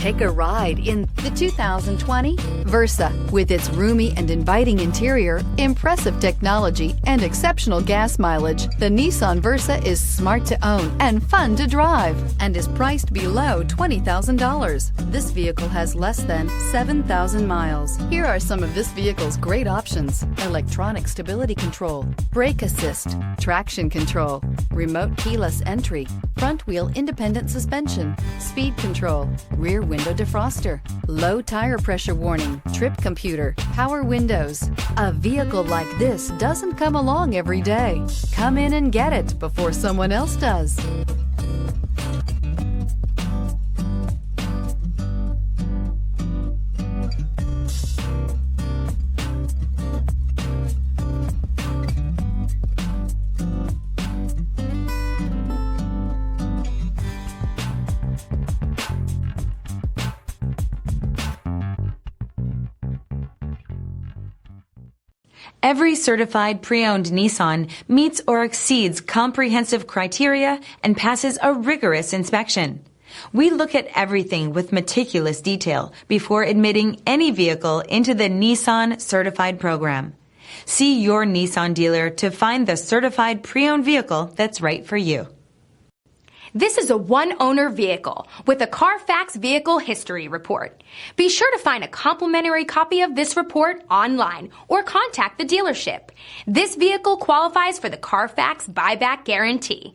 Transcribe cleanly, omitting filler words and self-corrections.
Take a ride in the 2020 Versa. With its roomy and inviting interior, impressive technology, and exceptional gas mileage, the Nissan Versa is smart to own and fun to drive and is priced below $20,000. This vehicle has less than 7,000 miles. Here are some of this vehicle's great options: electronic stability control, brake assist, traction control, remote keyless entry, front wheel independent suspension, speed control, rear window defroster, low tire pressure warning, trip computer, power windows. A vehicle like this doesn't come along every day. Come in and get it before someone else does. Every certified pre-owned Nissan meets or exceeds comprehensive criteria and passes a rigorous inspection. We look at everything with meticulous detail before admitting any vehicle into the Nissan Certified Program. See your Nissan dealer to find the certified pre-owned vehicle that's right for you. This is a one-owner vehicle with a Carfax Vehicle History Report. Be sure to find a complimentary copy of this report online or contact the dealership. This vehicle qualifies for the Carfax Buyback Guarantee.